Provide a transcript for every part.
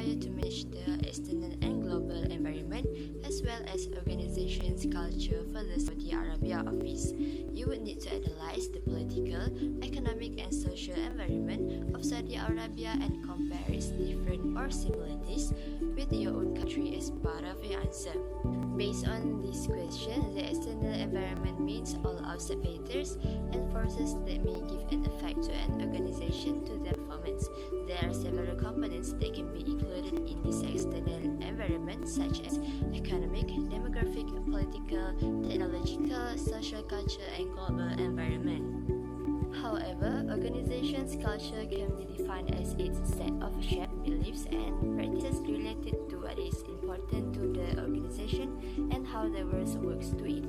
required to manage the external and global environment as well as organization's culture for the Saudi Arabia office. You would need to analyze the political, economic and social environment of Saudi Arabia and compare its different or similarities with your own country as part of your answer. Based on this question, the external environment means all outside factors and forces that may give an effect to an organization to their performance. There are several components that can be included in this external environment, such as economic, demographic, political, technological, social culture, and global environment. However, organization's culture can be defined as its set of shared beliefs and practices related to what is important to the organization and how the world works to it.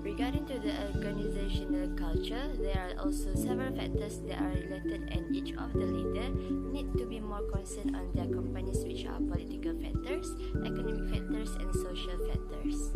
Regarding to the organizational culture, there are also several factors that are related and each of the leaders need to be more concerned on their companies, which are political factors, economic factors, and social factors.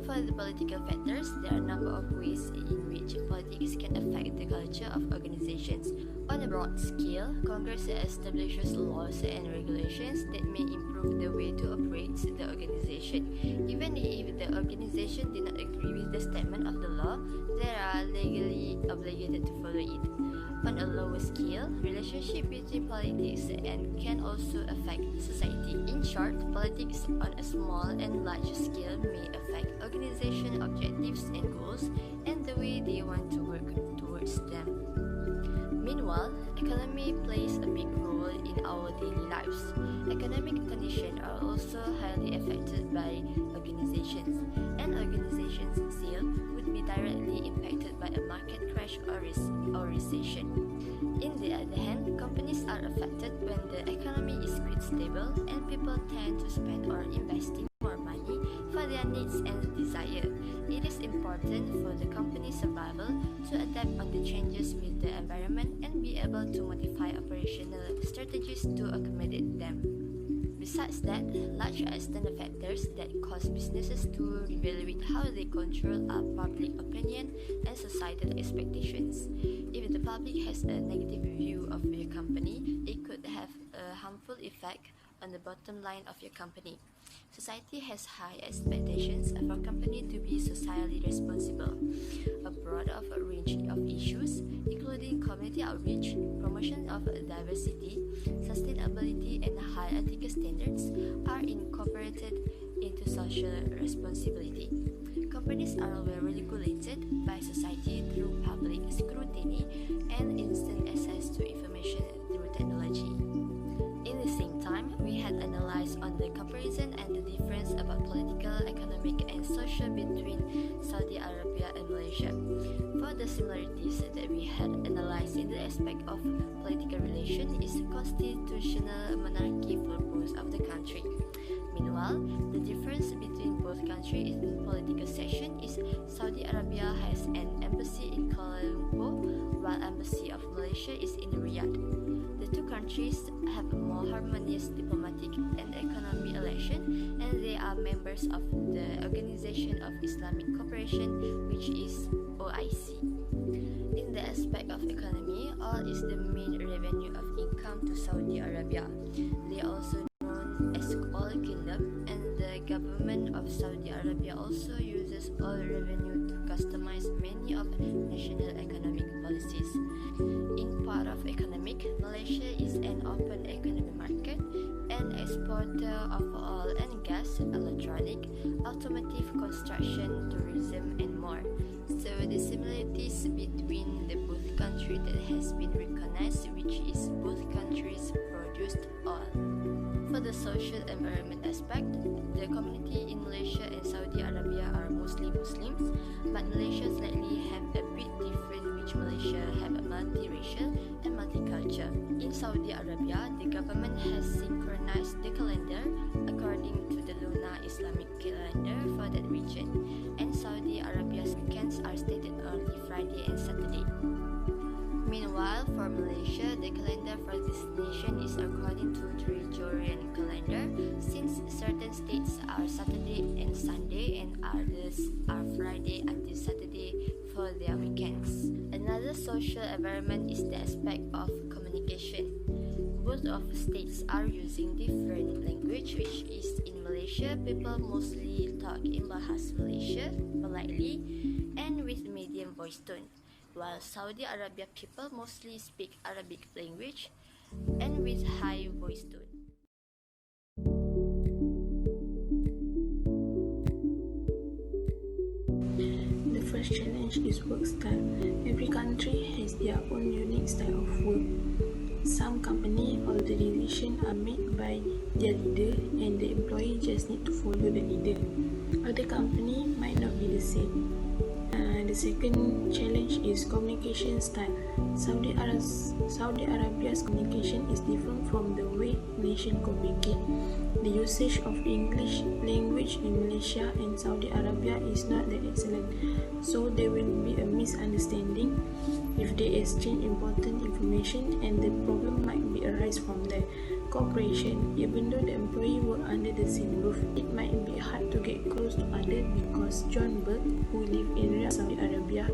For the political factors, there are a number of ways in which politics can affect the culture of organizations. On a broad scale, Congress establishes laws and regulations that may improve the way to operate the organization. Even if the organization did not agree with the statement of the law, they are legally obligated to follow it. On a lower scale, relationship between politics and can also affect society. In short, politics on a small and large scale may affect organization objectives and goals and the way they want to work towards them. Meanwhile, economy plays a big role in our daily lives. Economic conditions are also highly affected by organizations, and organizations' sales would be directly impacted by a market crash or recession. In the other hand, companies are affected when the economy is quite stable and people tend to spend or investing more money for their needs and desire. It is important for the company's survival to adapt on the changes with the environment and be able to modify operational strategies to accommodate them. Besides that, large external factors that cause businesses to reevaluate how they control are public opinion and societal expectations. If the public has a negative view of your company, it could have a harmful effect on the bottom line of your company. Society has high expectations for a company to be socially responsible. A broad range of issues, including community outreach, promotion of diversity, sustainability, and high ethical standards, are incorporated into social responsibility. Companies are well regulated by society through public scrutiny and instant access to information through technology. In the same time, we had analyzed on the comparison and the difference about political, economic, and social between Saudi Arabia and Malaysia. For the similarities that we had analyzed in the aspect of political relation is constitutional monarchy for both of the country. Meanwhile, the difference between both countries in political section is Saudi Arabia has an embassy in Kuala Lumpur, while embassy of Malaysia is in Riyadh. The two countries have a more harmonious diplomatic and economic relation, and they are members of the Organization of Islamic Cooperation, which is OIC. In the aspect of economy, oil is the main revenue of income to Saudi Arabia. They are also known as Oil Kingdom, and the government of Saudi Arabia also uses oil revenue to customize many of national economic policies. In part of economic, Malaysia is an open economic market, an exporter of oil and gas, electronic, automotive, construction, tourism, and more. So the similarities between the both countries that has been recognized, which is both countries produced oil. For the social environment aspect, the community in Malaysia and Saudi Arabia are mostly Muslims, but Malaysia slightly have a bit different, which Malaysia have a multiracial and multicultural. In Saudi Arabia, the government has synchronized the calendar according to the lunar Islamic calendar for that region, and Saudi Arabia's weekends are stated on Friday and Saturday. Meanwhile, for Malaysia, the calendar for this nation is according to Gregorian calendar, since certain states are Saturday and Sunday and others are Friday until Saturday for their weekends. Another social environment is the aspect of communication. both of states are using different language, which is in Malaysia, people mostly talk in Bahasa Malaysia, politely, and with medium voice tone, while Saudi Arabia people mostly speak Arabic language and with high voice tone. The first challenge is work style. Every country has their own unique style of work. Some company or the division are made by their leader and the employee just need to follow the leader. Other company might not be the same. The second challenge is communication style. Saudi Arabia's communication is different from the way nations communicate. The usage of English language in Malaysia and Saudi Arabia is not that excellent, so there will be a misunderstanding if they exchange important information, and the problem might be arise from there. Cooperation. Even though the employee work under the same roof, it might be hard to get close to others because John Berg, who live in Riyadh, Saudi Arabia,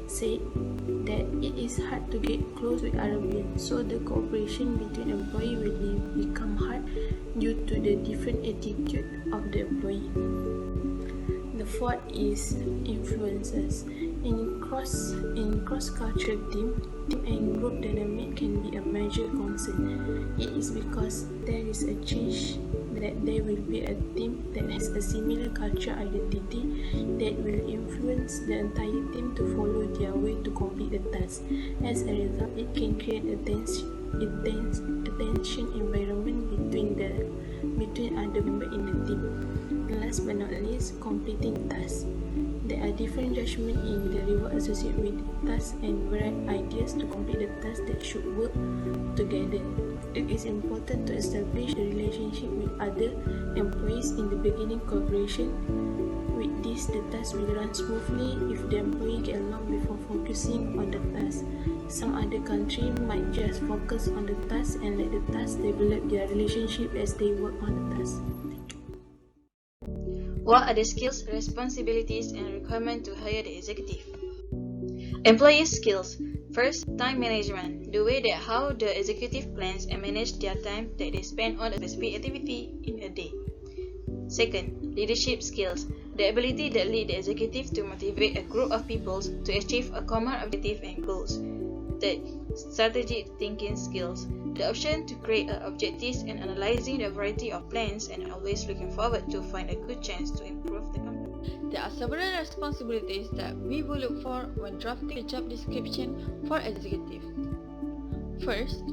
said that it is hard to get close with Arabians, so the cooperation between employees will become hard due to the different attitude of the employee. The fourth is influences. In cross-cultural team and group dynamic can be a major concern. It is because there is a change that there will be a team that has a similar cultural identity that will influence the entire team to follow their way to complete the task. As a result, it can create a tension environment between other members in the team. Last but not least, completing tasks. There are different judgments in the reward associated with tasks and varied ideas to complete the tasks that should work together. It is important to establish a relationship with other employees in the beginning cooperation. With this, the task will run smoothly if the employee get along before focusing on the task. Some other countries might just focus on the task and let the task develop their relationship as they work on the task. What are the skills, responsibilities, and requirements to hire the executive? Employee skills. First, time management. The way that how the executive plans and manage their time that they spend on a specific activity in a day. Second, leadership skills. The ability that lead the executive to motivate a group of people to achieve a common objective and goals. Third, strategic thinking skills. The option to create objectives and analyzing the variety of plans and always looking forward to find a good chance to improve the company. There are several responsibilities that we will look for when drafting a job description for executive. First,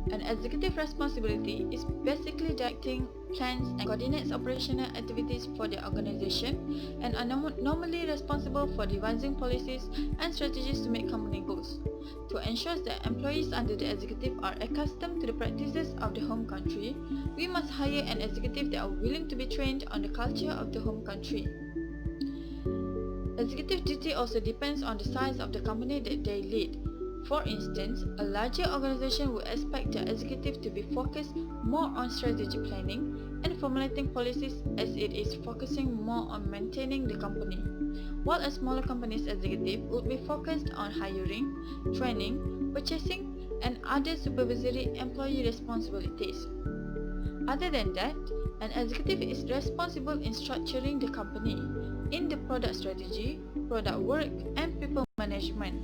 an executive responsibility is basically directing plans and coordinates operational activities for the organization and are normally responsible for devising policies and strategies to meet company goals. To ensure that employees under the executive are accustomed to the practices of the home country, we must hire an executive that are willing to be trained on the culture of the home country. Executive duty also depends on the size of the company that they lead. For instance, a larger organization would expect their executive to be focused more on strategic planning and formulating policies as it is focusing more on maintaining the company, while a smaller company's executive would be focused on hiring, training, purchasing, and other supervisory employee responsibilities. Other than that, an executive is responsible in structuring the company in the product strategy, product work, and people management.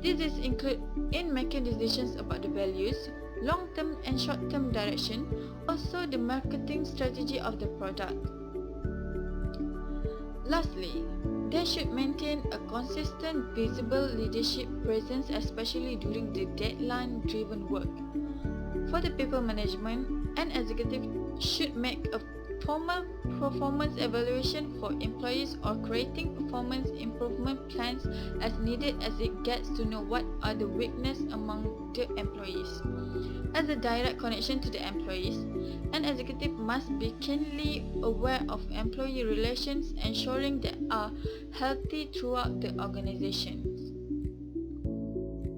These include in making decisions about the values, long-term and short-term direction, also the marketing strategy of the product. Lastly, they should maintain a consistent, visible leadership presence, especially during the deadline-driven work. For the people management, an executive should make a formal performance evaluation for employees or creating performance improvement plans as needed as it gets to know what are the weaknesses among the employees. As a direct connection to the employees, an executive must be keenly aware of employee relations, ensuring they are healthy throughout the organization.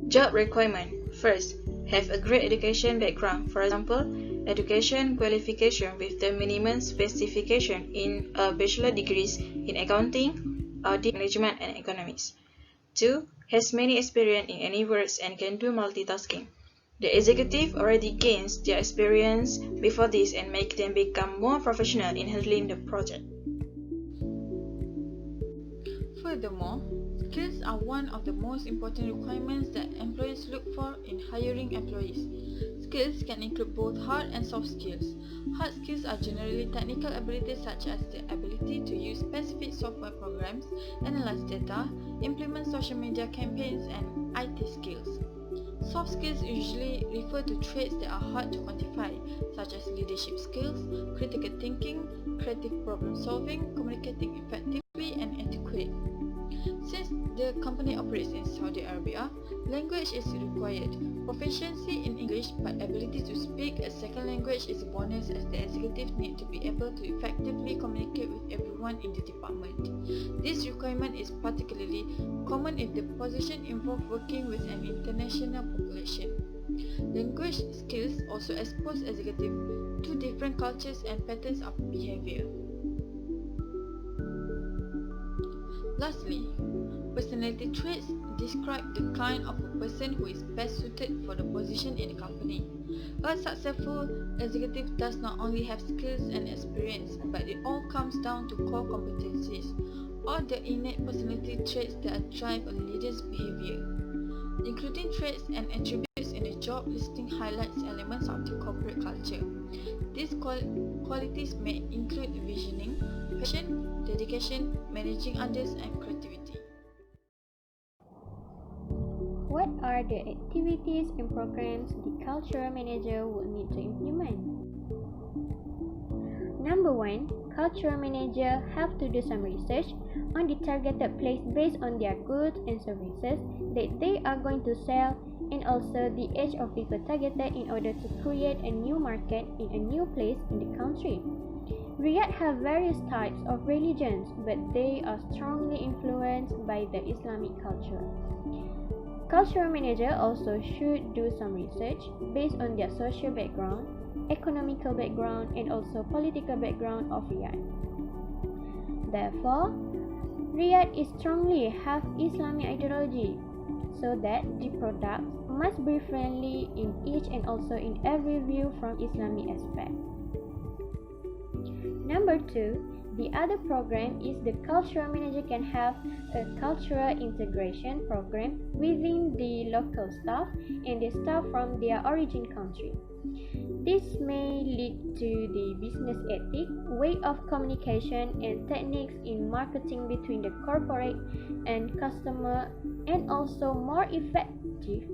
Job requirement. First, have a great education background. For example, education qualification with the minimum specification in a bachelor degrees in accounting, audit, management, and economics. 2. Has many experience in any works and can do multitasking. The executive already gains their experience before this and make them become more professional in handling the project. Furthermore, skills are one of the most important requirements that employers look for in hiring employees. Skills can include both hard and soft skills. Hard skills are generally technical abilities such as the ability to use specific software programs, analyze data, implement social media campaigns, and IT skills. Soft skills usually refer to traits that are hard to quantify, such as leadership skills, critical thinking, creative problem solving, communicating effectively, and etiquette. Since the company operates in Saudi Arabia, language is required. Proficiency in English but ability to speak a second language is a bonus, as the executive need to be able to effectively communicate with everyone in the department. This requirement is particularly common if the position involves working with an international population. Language skills also expose executives to different cultures and patterns of behavior. Lastly, personality traits describe the kind of a person who is best suited for the position in the company. A successful executive does not only have skills and experience, but it all comes down to core competencies, or the innate personality traits that drive a leader's behavior. Including traits and attributes in the job listing highlights elements of the corporate culture. These qualities may include visioning, passion, dedication, managing others, and creativity. What are the activities and programs the cultural manager will need to implement? Number 1, cultural manager have to do some research on the targeted place based on their goods and services that they are going to sell, and also the age of people targeted in order to create a new market in a new place in the country. Riyadh have various types of religions, but they are strongly influenced by the Islamic culture. Cultural manager also should do some research based on their social background, economical background, and also political background of Riyadh. Therefore, Riyadh is strongly have Islamic ideology, so that the products must be friendly in each and also in every view from Islamic aspect. Number 2, the other program is the cultural manager can have a cultural integration program within the local staff and the staff from their origin country. This may lead to the business ethic, way of communication, and techniques in marketing between the corporate and customer, and also more effective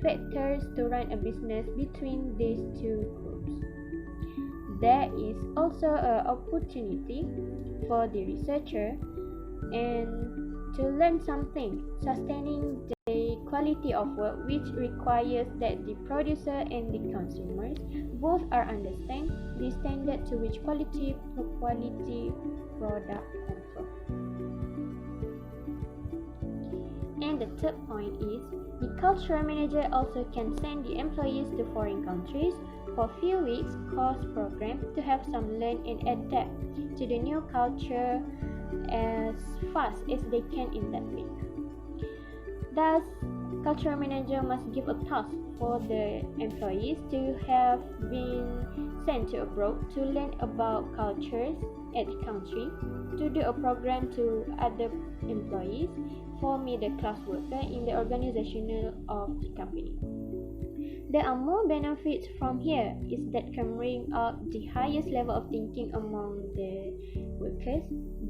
factors to run a business between these two groups. There is also an opportunity for the researcher and to learn something, sustaining the quality of work, which requires that the producer and the consumers both are understand the standard to which quality product offer. And the third point is the cultural manager also can send the employees to foreign countries for few weeks course program to have some learn and adapt to the new culture as fast as they can in that week. Thus, cultural manager must give a task for the employees to have been sent to abroad to learn about cultures at the country, to do a program to other employees for middle class worker in the organization of the company. There are more benefits from here is that can bring up the highest level of thinking among the workers.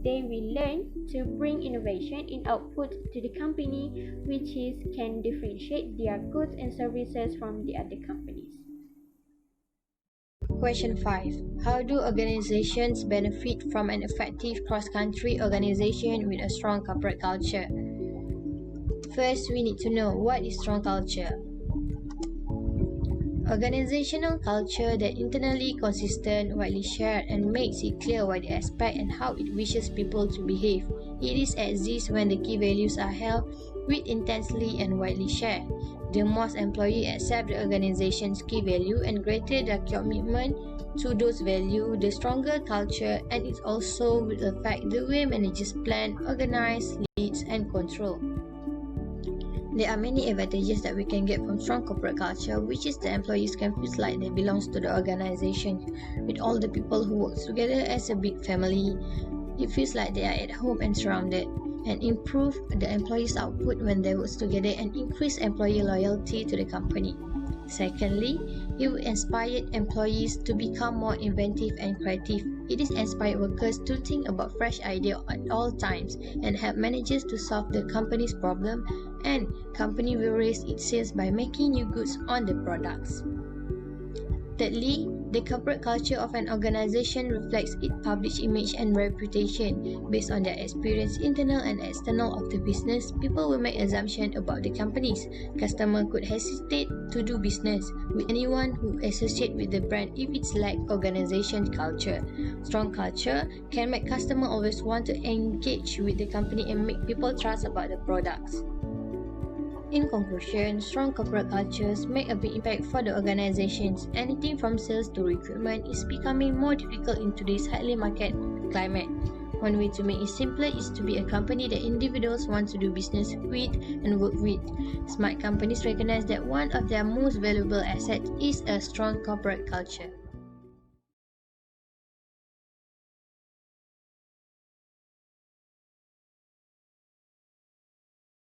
They will learn to bring innovation in output to the company, which can differentiate their goods and services from the other companies. Question 5. How do organizations benefit from an effective cross-country organization with a strong corporate culture? First, we need to know what is strong culture. Organizational culture that internally consistent, widely shared, and makes it clear what it expects and how it wishes people to behave. It is exists when the key values are held with intensely and widely shared. The more employees accept the organization's key value and greater their commitment to those values, the stronger culture, and it also will affect the way managers plan, organize, lead, and control. There are many advantages that we can get from strong corporate culture, which is the employees can feel like they belong to the organization. With all the people who work together as a big family, it feels like they are at home and surrounded, and improve the employees' output when they work together and increase employee loyalty to the company. Secondly, it will inspire employees to become more inventive and creative. It is inspire workers to think about fresh ideas at all times and help managers to solve the company's problem, and company will raise its sales by making new goods on the products. Thirdly, the corporate culture of an organization reflects its public image and reputation. Based on their experience, internal and external of the business, people will make assumptions about the companies. Customers could hesitate to do business with anyone who associates with the brand if it's lack organization culture. Strong culture can make customers always want to engage with the company and make people trust about the products. In conclusion, strong corporate cultures make a big impact for the organizations. Anything from sales to recruitment is becoming more difficult in today's highly market climate. One way to make it simpler is to be a company that individuals want to do business with and work with. Smart companies recognize that one of their most valuable assets is a strong corporate culture.